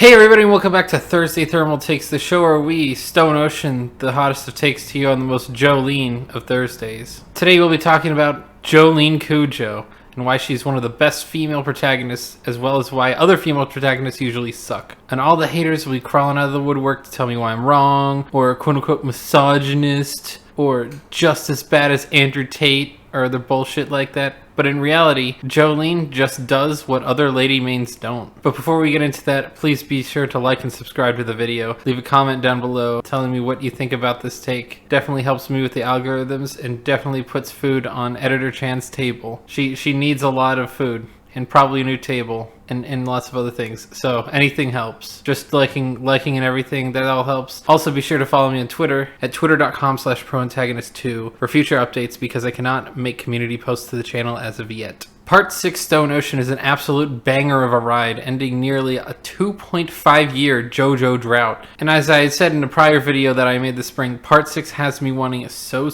Hey everybody, and welcome back to Thursday Thermal Takes, the show where we, Stone Ocean, the hottest of takes to you on the most Jolyne of Thursdays. Today we'll be talking about Jolyne Cujoh and why she's one of the best female protagonists, as well as why other female protagonists usually suck. And all the haters will be crawling out of the woodwork to tell me why I'm wrong, or quote-unquote misogynist, or just as bad as Andrew Tate, or other bullshit like that. But in reality, Jolyne just does what other lady mains don't. But before we get into that, please be sure to like and subscribe to the video. Leave a comment down below telling me what you think about this take. Definitely helps me with the algorithms and definitely puts food on Editor Chan's table. She needs a lot of food and probably a new table and lots of other things. So anything helps. Just liking and everything, that all helps. Also be sure to follow me on Twitter at twitter.com/proantagonist2 for future updates because I cannot make community posts to the channel as of yet. Part 6 Stone Ocean is an absolute banger of a ride, ending nearly a 2.5 year JoJo drought. And as I had said in a prior video that I made this spring, Part 6 has me wanting so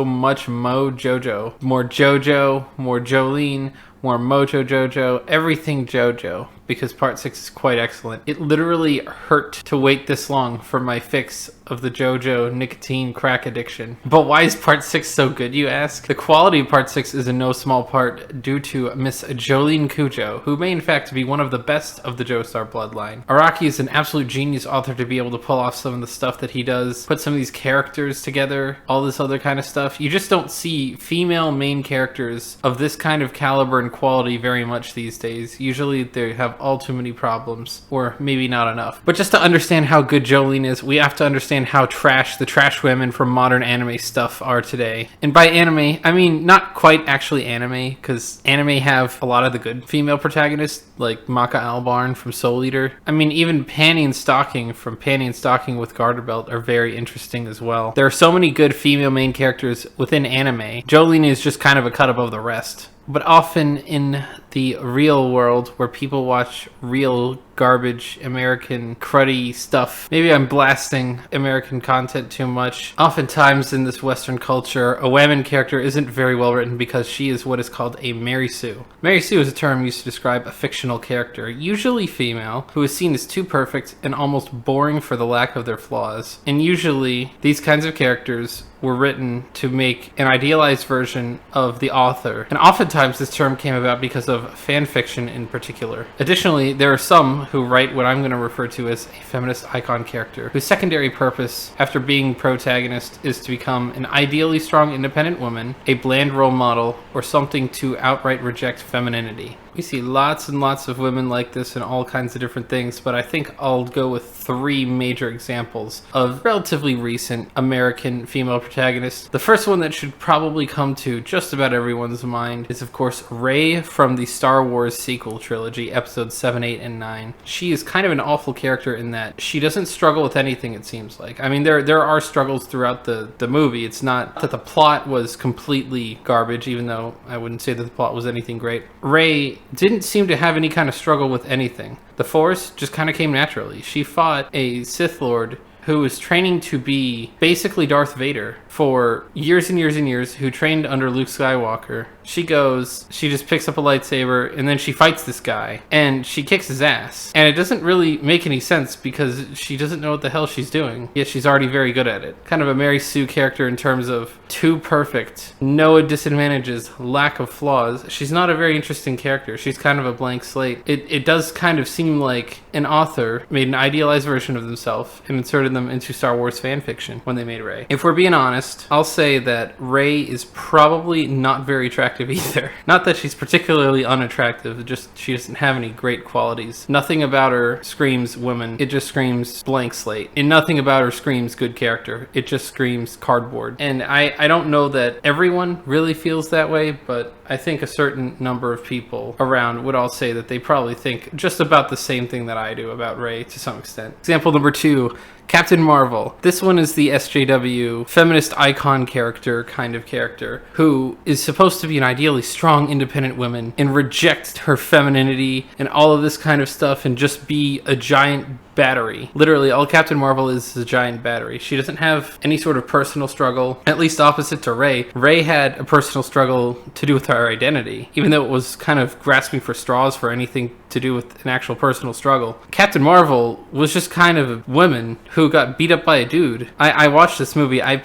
much Mo JoJo. More JoJo, more Jolyne, more Mojo JoJo, everything JoJo, because Part 6 is quite excellent. It literally hurt to wait this long for my fix of the JoJo nicotine crack addiction. But why is Part 6 so good, you ask? The quality of Part 6 is in no small part due to Miss Jolyne Cujoh, who may in fact be one of the best of the Joestar bloodline. Araki is an absolute genius author to be able to pull off some of the stuff that he does, put some of these characters together, all this other kind of stuff. You just don't see female main characters of this kind of caliber and quality very much these days. Usually they have all too many problems, or maybe not enough. But just to understand how good Jolyne is, we have to understand how trash the trash women from modern anime stuff are today. And by anime, I mean not quite actually anime, because anime have a lot of the good female protagonists, like Maka Albarn from Soul Eater. I mean, even Panty and Stocking from Panty and Stocking with Garter Belt are very interesting as well. There are so many good female main characters within anime. Jolyne is just kind of a cut above the rest. But often in the real world, where people watch real garbage American cruddy stuff, maybe I'm blasting American content too much. Oftentimes in this Western culture, a woman character isn't very well written because she is what is called a Mary Sue. Mary Sue is a term used to describe a fictional character, usually female, who is seen as too perfect and almost boring for the lack of their flaws. And usually these kinds of characters were written to make an idealized version of the author. And oftentimes this term came about because of fan fiction in particular. Additionally, there are some who write what I'm going to refer to as a feminist icon character, whose secondary purpose after being protagonist is to become an ideally strong independent woman, a bland role model, or something to outright reject femininity. We see lots and lots of women like this in all kinds of different things, but I think I'll go with 3 major examples of relatively recent American female protagonists. The first one that should probably come to just about everyone's mind is, of course, Rey from the Star Wars sequel trilogy, episodes 7, 8, and 9. She is kind of an awful character in that she doesn't struggle with anything, it seems like. I mean, there are struggles throughout the movie. It's not that the plot was completely garbage, even though I wouldn't say that the plot was anything great. Rey didn't seem to have any kind of struggle with anything. The Force just kind of came naturally. She fought a Sith Lord who was training to be basically Darth Vader for years and years and years, who trained under Luke Skywalker. She just picks up a lightsaber, and then she fights this guy, and she kicks his ass. And it doesn't really make any sense because she doesn't know what the hell she's doing, yet she's already very good at it. Kind of a Mary Sue character in terms of too perfect, no disadvantages, lack of flaws. She's not a very interesting character. She's kind of a blank slate. It does kind of seem like an author made an idealized version of themselves and inserted them into Star Wars fan fiction when they made Rey. If we're being honest, I'll say that Rey is probably not very attractive either. Not that she's particularly unattractive, just she doesn't have any great qualities. Nothing about her screams woman. It just screams blank slate. And nothing about her screams good character. It just screams cardboard. And I don't know that everyone really feels that way, but I think a certain number of people around would all say that they probably think just about the same thing that I do about Rey to some extent. Example number 2, Captain Marvel. This one is the SJW feminist icon character kind of character who is supposed to be an ideally strong independent woman and reject her femininity and all of this kind of stuff and just be a giant battery. Literally, all Captain Marvel is a giant battery. She doesn't have any sort of personal struggle, at least opposite to Rey. Rey had a personal struggle to do with her identity, even though it was kind of grasping for straws for anything to do with an actual personal struggle. Captain Marvel was just kind of a woman who got beat up by a dude. I watched this movie. I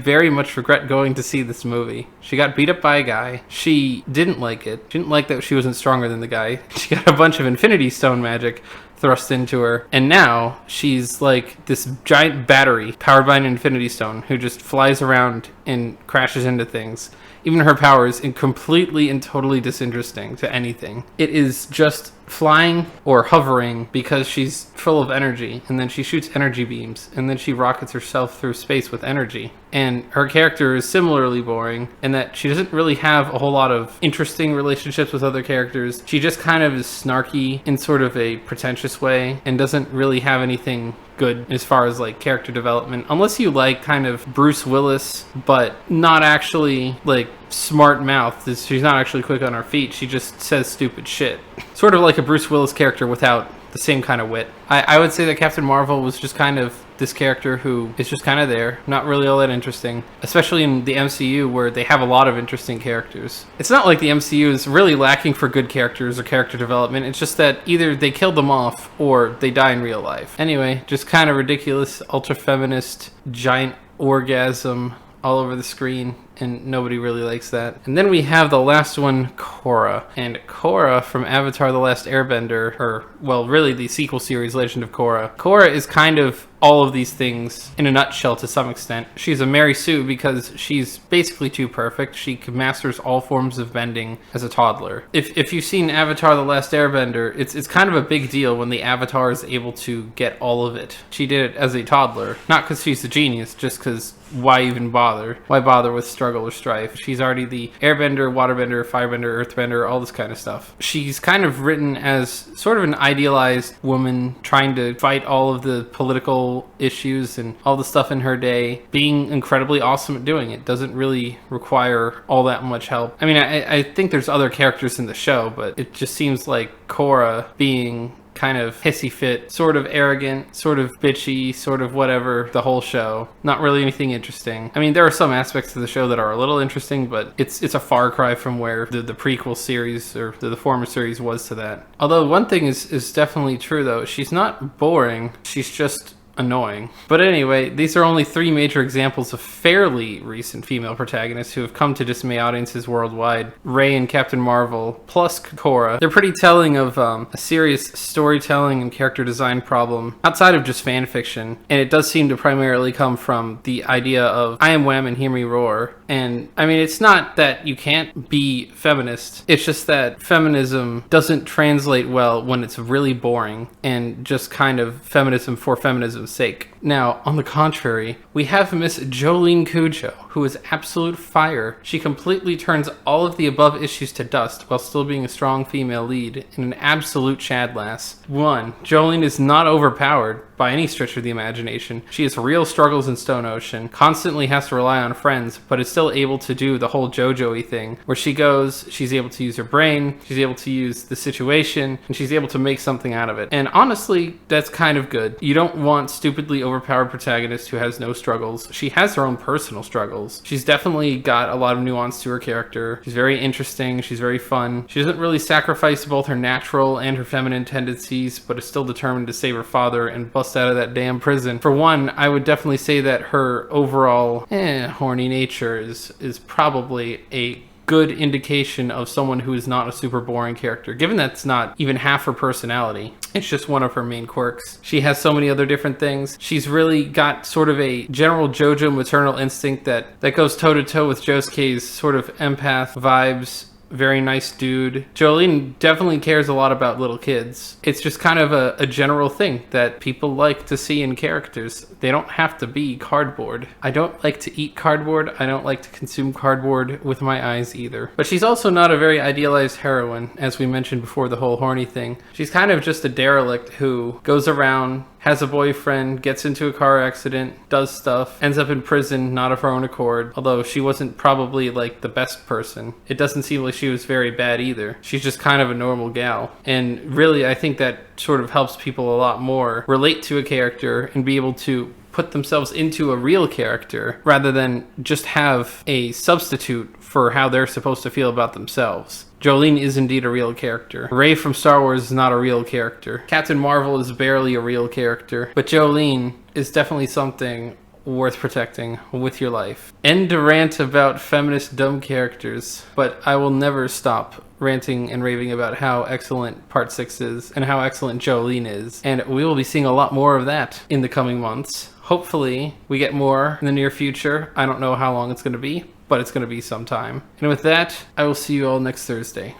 very much regret going to see this movie. She got beat up by a guy. She didn't like it. She didn't like that she wasn't stronger than the guy. She got a bunch of Infinity Stone magic thrust into her, and now she's like this giant battery powered by an Infinity Stone who just flies around and crashes into things. Even her powers are completely and totally disinteresting to anything. It is just flying or hovering because she's full of energy, and then she shoots energy beams, and then she rockets herself through space with energy. And her character is similarly boring in that she doesn't really have a whole lot of interesting relationships with other characters. She just kind of is snarky in sort of a pretentious way and doesn't really have anything good as far as like character development, unless you like kind of Bruce Willis, but not actually like smart mouth. She's not actually quick on her feet. She just says stupid shit. Sort of like a Bruce Willis character without the same kind of wit. I would say that Captain Marvel was just kind of this character who is just kind of there, not really all that interesting, especially in the MCU where they have a lot of interesting characters. It's not like the MCU is really lacking for good characters or character development. It's just that either they killed them off or they die in real life. Anyway, just kind of ridiculous, ultra feminist, giant orgasm all over the screen, and nobody really likes that. And then we have the last one, Korra. And Korra from Avatar The Last Airbender, or, well, really the sequel series, Legend of Korra. Korra is kind of all of these things in a nutshell to some extent. She's a Mary Sue because she's basically too perfect. She masters all forms of bending as a toddler. If you've seen Avatar The Last Airbender, it's kind of a big deal when the Avatar is able to get all of it. She did it as a toddler, not because she's a genius, just because why even bother? Why bother with struggle or strife? She's already the airbender, waterbender, firebender, earthbender, all this kind of stuff. She's kind of written as sort of an idealized woman trying to fight all of the political issues and all the stuff in her day, being incredibly awesome at doing it. Doesn't really require all that much help. I mean, I think there's other characters in the show, but it just seems like Korra being kind of hissy fit, sort of arrogant, sort of bitchy, sort of whatever the whole show. Not really anything interesting. I mean, there are some aspects of the show that are a little interesting, but it's a far cry from where the prequel series or the former series was to that. Although one thing is definitely true though, she's not boring, she's just annoying. But anyway, these are only 3 major examples of fairly recent female protagonists who have come to dismay audiences worldwide. Rey and Captain Marvel, plus Korra. They're pretty telling of a serious storytelling and character design problem outside of just fan fiction, and it does seem to primarily come from the idea of I am Wham and hear me roar. And I mean, it's not that you can't be feminist, it's just that feminism doesn't translate well when it's really boring and just kind of feminism for feminism's sake. Now, on the contrary, we have Miss Jolyne Cujoh, who is absolute fire. She completely turns all of the above issues to dust while still being a strong female lead and an absolute Chad lass. 1. Jolyne is not overpowered by any stretch of the imagination. She has real struggles in Stone Ocean, constantly has to rely on friends, but is still able to do the whole JoJo-y thing, where she goes, she's able to use her brain, she's able to use the situation, and she's able to make something out of it. And honestly, that's kind of good. You don't want stupidly overpowered protagonist who has no struggles. She has her own personal struggles. She's definitely got a lot of nuance to her character. She's very interesting, she's very fun. She doesn't really sacrifice both her natural and her feminine tendencies, but is still determined to save her father and bust out of that damn prison. For one, I would definitely say that her overall horny nature is probably a good indication of someone who is not a super boring character, given that's not even half her personality. It's just one of her main quirks. She has so many other different things. She's really got sort of a general JoJo maternal instinct that goes toe-to-toe with Josuke's sort of empath vibes. Very nice dude. Jolyne definitely cares a lot about little kids. It's just kind of a general thing that people like to see in characters. They don't have to be cardboard. I don't like to eat cardboard. I don't like to consume cardboard with my eyes either. But she's also not a very idealized heroine, as we mentioned before the whole horny thing. She's kind of just a derelict who goes around has a boyfriend, gets into a car accident, does stuff, ends up in prison, not of her own accord, although she wasn't probably like the best person. It doesn't seem like she was very bad either. She's just kind of a normal gal. And really, I think that sort of helps people a lot more relate to a character and be able to put themselves into a real character rather than just have a substitute for how they're supposed to feel about themselves. Jolyne is indeed a real character. Rey from Star Wars is not a real character. Captain Marvel is barely a real character. But Jolyne is definitely something worth protecting with your life. End to rant about feminist dumb characters, but I will never stop ranting and raving about how excellent Part 6 is and how excellent Jolyne is. And we will be seeing a lot more of that in the coming months. Hopefully, we get more in the near future. I don't know how long it's going to be, but it's going to be some time. And with that, I will see you all next Thursday.